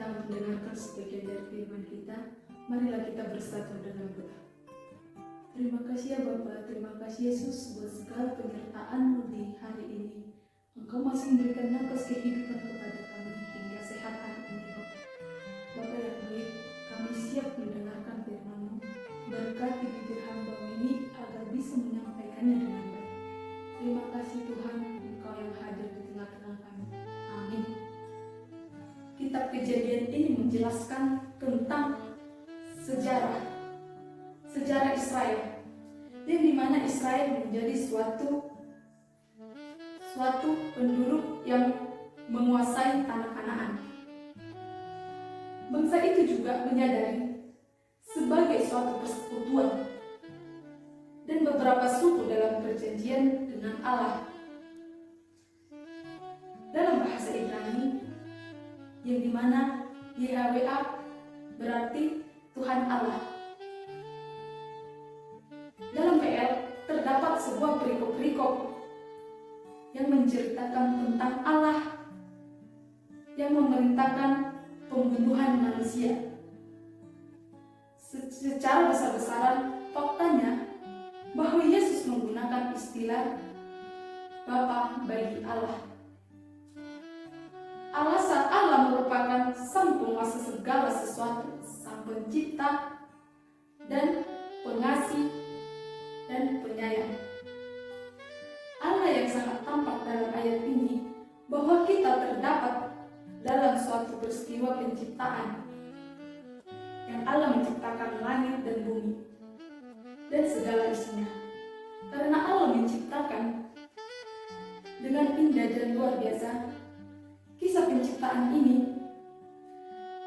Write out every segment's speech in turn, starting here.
kita mendengarkan sebagian dari firman kita, marilah kita bersatu dalam doa. Terima kasih ya Bapa, terima kasih Yesus buat segala penyertaan-Mu di hari ini. Engkau masih memberikan nafas kehidupan kepada kami hingga sehat hari ini Bapa. Bapa yang baik, kami siap mendengarkan firman-Mu. Berkati bibir hamba ini agar bisa menyampaikannya dengan baik. Terima kasih Tuhan, Engkau yang hadir di tengah-tengah kami. Amin. Kitab Kejadian ini menjelaskan tentang sejarah Israel, yang dimana Israel menjadi suatu penduduk yang menguasai tanah Kanaan. Bangsa itu juga menyadari sebagai suatu persekutuan dan beberapa suku dalam perjanjian dengan Allah. Dalam bahasa Ibrani, yang dimana YHWH berarti Tuhan Allah. Dalam PL terdapat sebuah perikop-perikop yang menceritakan tentang Allah yang memerintahkan pembunuhan manusia. Secara besar-besaran faktanya bahwa Yesus menggunakan istilah Bapa bagi Allah. Allah merupakan sang penguasa segala sesuatu, sang pencipta dan pengasih dan penyayang. Allah yang sangat tampak dalam ayat ini bahwa kita terdapat dalam suatu peristiwa penciptaan yang Allah menciptakan langit dan bumi dan segala isinya. Karena Allah menciptakan dengan indah dan luar biasa, kisah penciptaan ini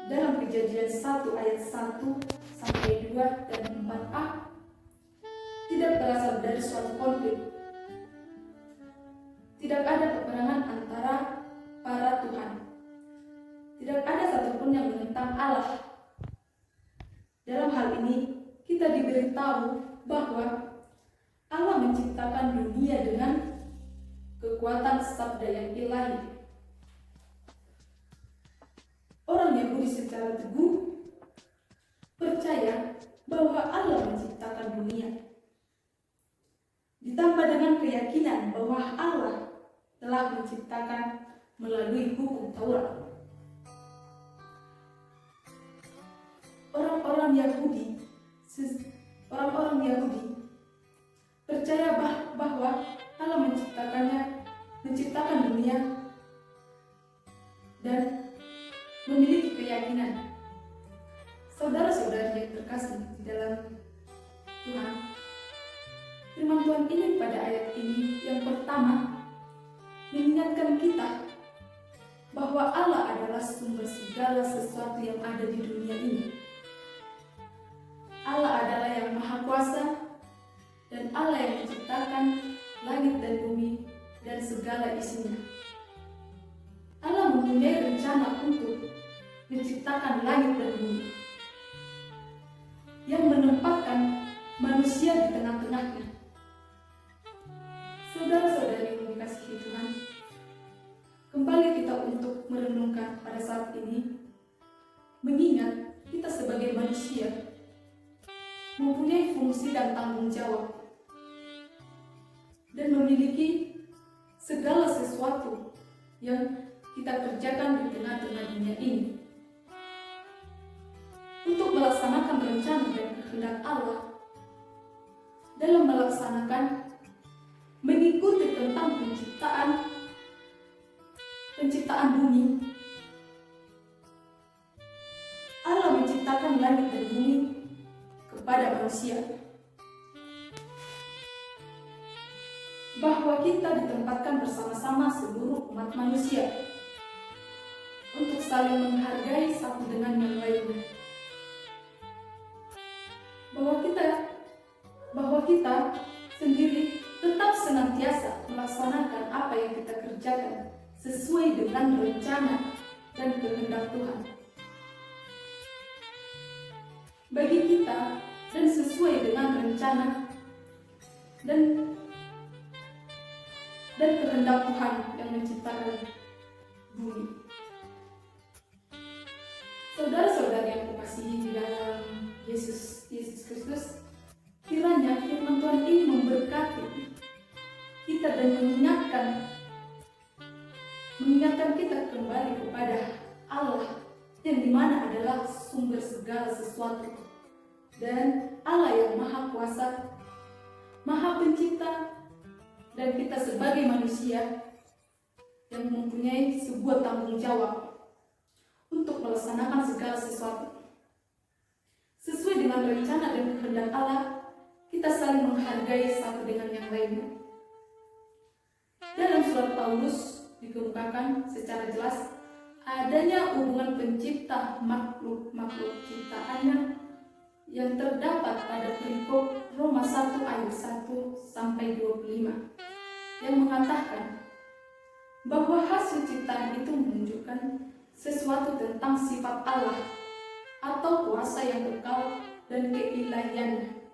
dalam Kejadian 1 ayat 1 sampai 2 dan 4a tidak berasal dari suatu konflik. Tidak ada peperangan antara para Tuhan. Tidak ada satupun yang menentang Allah. Dalam hal ini kita diberitahu bahwa Allah menciptakan dunia dengan kekuatan sabda yang ilahi. Orang Yahudi secara teguh percaya bahwa Allah menciptakan dunia, ditambah dengan keyakinan bahwa Allah telah menciptakan melalui hukum Taurat. Orang-orang Yahudi percaya bahwa Allah menciptakan dunia dan memiliki keyakinan. Saudara-saudari yang terkasih di dalam Tuhan, firman Tuhan ini pada ayat ini yang pertama mengingatkan kita bahwa Allah adalah sumber segala sesuatu yang ada di dunia ini. Allah adalah yang Maha Kuasa dan Allah yang menciptakan langit dan bumi dan segala isinya. Allah mempunyai rencana untuk menciptakan langit dan bumi yang menempatkan manusia di tengah-tengahnya. Saudara-saudari yang dikasihi Tuhan, kembali kita untuk merenungkan pada saat ini, mengingat kita sebagai manusia mempunyai fungsi dan tanggung jawab dan memiliki segala sesuatu yang kita kerjakan di tengah-tengah dunia ini. Untuk melaksanakan rencana dan kehendak Allah dalam mengikuti tentang penciptaan bumi. Allah menciptakan langit dan bumi kepada manusia, bahwa kita ditempatkan bersama-sama seluruh umat manusia untuk saling menghargai satu dengan yang lainnya, bahwa kita sendiri tetap senantiasa melaksanakan apa yang kita kerjakan sesuai dengan rencana dan kehendak Tuhan bagi kita dan sesuai dengan rencana dan kehendak Tuhan yang menciptakan bumi. Saudara-saudara yang kukasihi di dalam Yesus Kristus, kiranya firman Tuhan ini memberkati kita dan mengingatkan kita kembali kepada Allah yang dimana adalah sumber segala sesuatu, dan Allah yang maha kuasa, maha pencipta, dan kita sebagai manusia yang mempunyai sebuah tanggung jawab untuk melaksanakan segala sesuatu sesuai dengan rencana dan kehendak Allah. Kita saling menghargai satu dengan yang lainnya. Dalam surat Paulus dikemukakan secara jelas adanya hubungan pencipta makhluk ciptaannya yang terdapat pada perikop Roma 1 ayat 1 sampai 25 yang mengatakan bahwa hasil ciptaan itu menunjukkan sesuatu tentang sifat Allah atau kuasa yang kekal dan keilahiannya.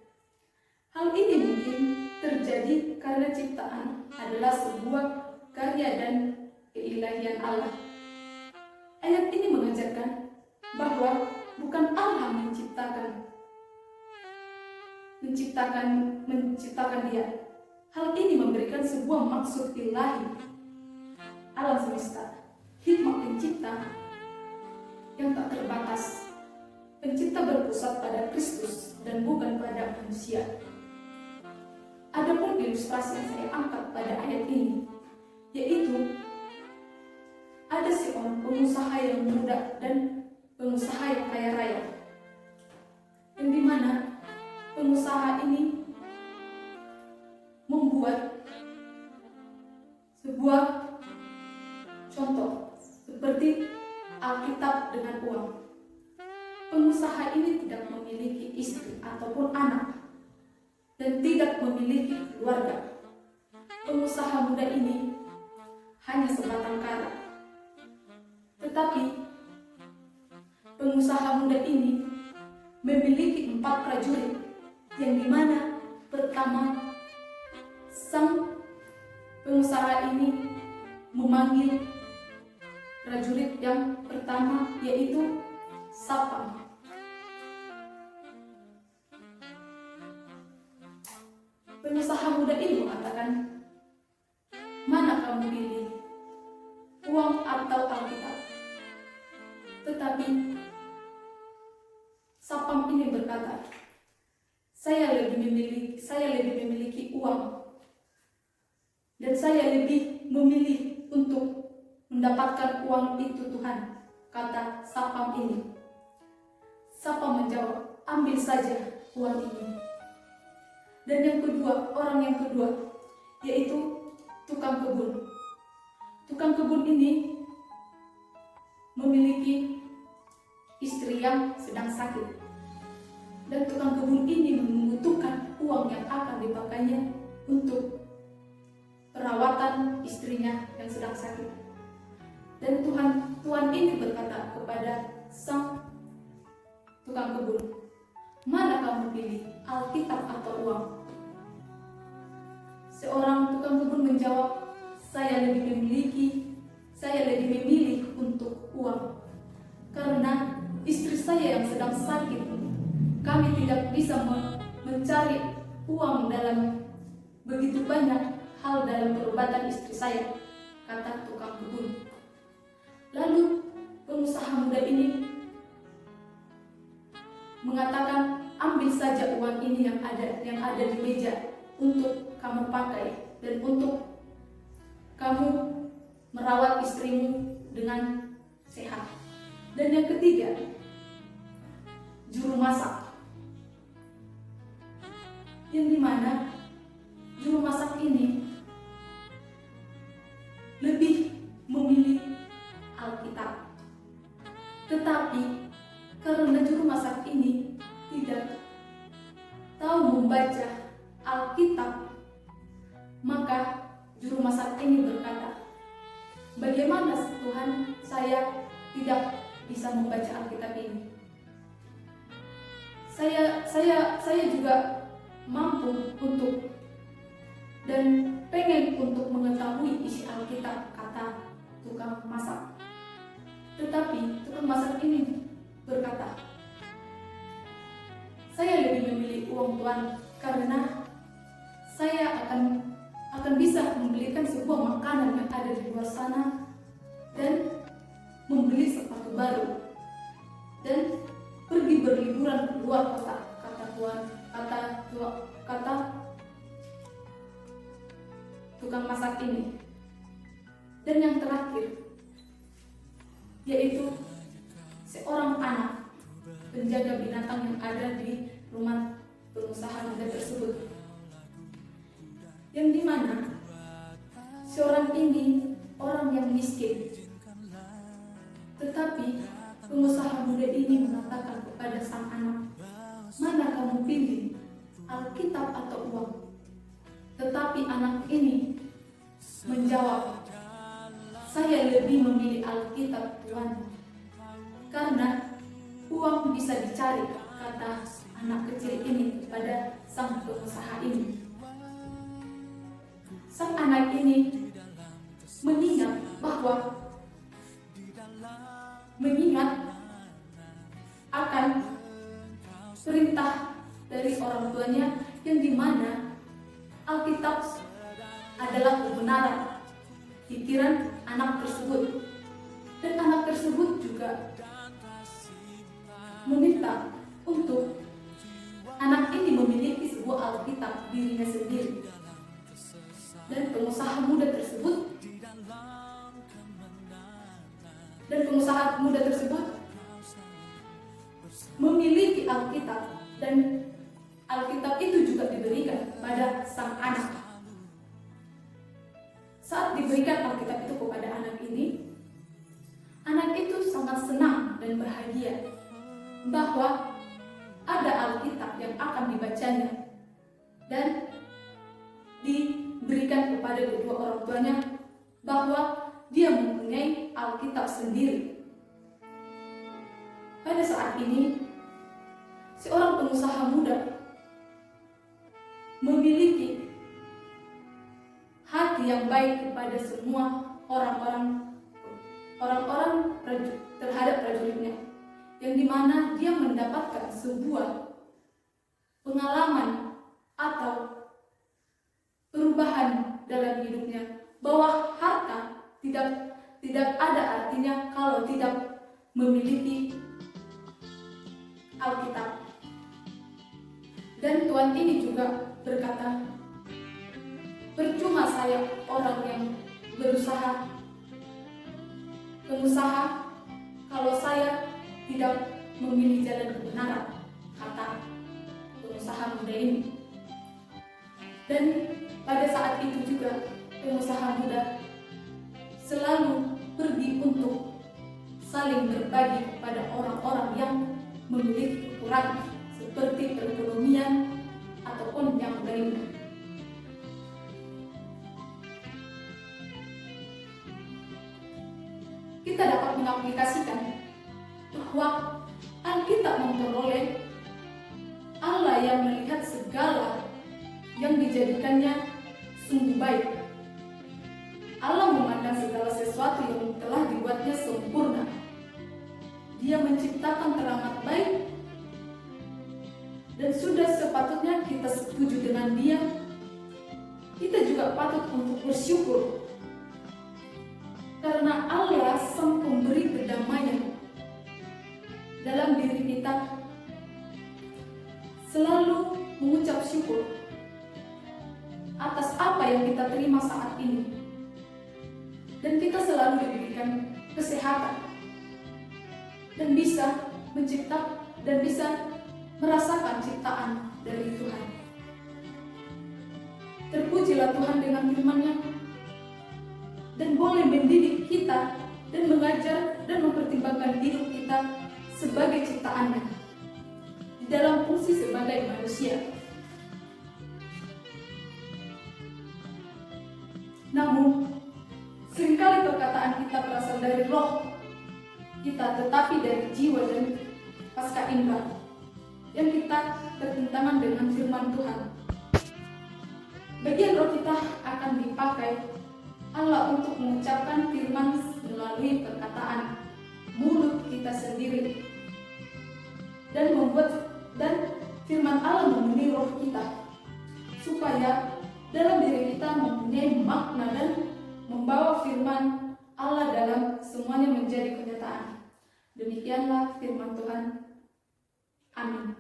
Hal ini mungkin terjadi karena ciptaan adalah sebuah karya dan keilahian Allah. Ayat ini mengajarkan bahwa bukan Allah menciptakan dia. Hal ini memberikan sebuah maksud ilahi alam semesta, hikmat pencipta yang tak terbatas. Pencipta berpusat pada Kristus dan bukan pada manusia. Adapun ilustrasi yang saya angkat pada ayat ini, yaitu ada seorang pengusaha yang muda dan pengusaha yang kaya raya, yang dimana pengusaha ini membuat sebuah contoh seperti Alkitab dengan uang. Pengusaha ini tidak memiliki istri ataupun anak dan tidak memiliki keluarga. Pengusaha muda ini hanya sebatang kara. Tetapi pengusaha muda ini memiliki 4 prajurit, yang dimana pertama sang pengusaha ini memanggil prajurit yang pertama, yaitu Sapam. Pengusaha muda ini mengatakan, "Mana kamu pilih, uang atau Alkitab?" Tetapi Sapam ini berkata, saya lebih memiliki uang, dan saya lebih memilih untuk mendapatkan uang itu, Tuhan, kata Sapam ini. Sapam menjawab, "Ambil saja uang ini." Dan orang yang kedua, yaitu tukang kebun. Tukang kebun ini memiliki istri yang sedang sakit, dan tukang kebun ini membutuhkan uang yang akan dipakainya untuk perawatan istrinya yang sedang sakit. Dan Tuhan ini berkata kepada sang tukang kebun, "Mana kamu pilih, Alkitab atau uang?" Seorang tukang kebun menjawab, saya lebih memilih untuk uang, karena istri saya yang sedang sakit. Kami tidak bisa mencari uang dalam begitu banyak hal dalam perobatan istri saya, kata tukang kebun. Lalu pengusaha muda ini mengatakan, "Ambil saja uang ini yang ada di meja untuk kamu pakai dan untuk kamu merawat istrimu dengan sehat." Dan yang ketiga, juru masak, yang dimana juru masak ini lebih memilih Alkitab. Tetapi karena juru masak ini tidak tahu membaca Alkitab, maka juru masak ini berkata, "Bagaimana Tuhan, saya tidak bisa membaca Alkitab ini. Saya juga mampu untuk dan pengen untuk mengetahui isi Alkitab," kata tukang masak. Tetapi tukang masak ini berkata, saya lebih memilih uang Tuhan karena saya akan bisa membelikan sebuah makanan yang ada di luar sana dan membeli sepatu baru dan pergi berliburan ke luar kota, kata tukang masak ini. Dan yang terakhir, yaitu seorang anak penjaga binatang yang ada di rumah pengusaha muda tersebut, yang dimana seorang ini orang yang miskin, tetapi pengusaha muda ini mengatakan kepada sang anak, mana kamu pilih, Alkitab atau uang? Tetapi anak ini menjawab, saya lebih memilih Alkitab Tuhan, karena uang bisa dicari, kata anak kecil ini kepada sang pengusaha ini. Sang anak ini mengingat akan perintah dari orang tuanya, yang dimana Alkitab adalah kebenaran pikiran anak tersebut. Dan anak tersebut juga meminta untuk anak ini memiliki sebuah Alkitab dirinya sendiri. Dan pengusaha muda tersebut memiliki Alkitab, dan Alkitab itu juga diberikan pada sang anak. Saat diberikan Alkitab itu kepada anak ini, anak itu sangat senang dan bahagia bahwa ada Alkitab yang akan dibacanya dan diberikan kepada kedua orang tuanya, bahwa dia mempunyai Alkitab sendiri. Pada saat ini, seorang pengusaha muda memiliki hati yang baik kepada semua orang-orang terhadap prajuritnya, yang dimana dia mendapatkan sebuah pengalaman atau perubahan dalam hidupnya, bahwa harta tidak ada artinya kalau tidak memiliki Alkitab. Dan Tuhan ini juga berkata, percuma saya orang yang berusaha pengusaha kalau saya tidak memilih jalan kebenaran, kata pengusaha muda ini. Dan pada saat itu juga pengusaha muda selalu pergi untuk saling berbagi kepada orang-orang yang memiliki kekurangan seperti perekonomian ataupun yang lainnya. Kita dapat mengaplikasikan bahwa Alkitab memperoleh Allah yang melihat segala yang dijadikannya sungguh baik. Allah memandang segala sesuatu yang telah dibuatnya sempurna. Dia menciptakan teramat baik, dan sudah sepatutnya kita setuju dengan Dia. Kita juga patut untuk bersyukur, karena Allah sang pemberi kedamaian dalam diri kita selalu mengucap syukur atas apa yang kita terima saat ini. Dan kita selalu diberikan kesehatan dan bisa mencipta dan bisa merasakan ciptaan dari Tuhan. Terpujilah Tuhan dengan firman-Nya, dan boleh mendidik kita dan mengajar dan mempertimbangkan hidup kita sebagai ciptaannya di dalam fungsi sebagai manusia. Namun, seringkali perkataan kita berasal dari roh kita, tetapi dari jiwa dan pasca indera yang kita bertentangan dengan firman Tuhan. Bagian roh kita akan dipakai Allah untuk mengucapkan firman melalui perkataan mulut kita sendiri. dan firman Allah memenuhi roh kita, supaya dalam diri kita mempunyai makna dan membawa firman Allah dalam semuanya menjadi kenyataan. Demikianlah firman Tuhan. Amin.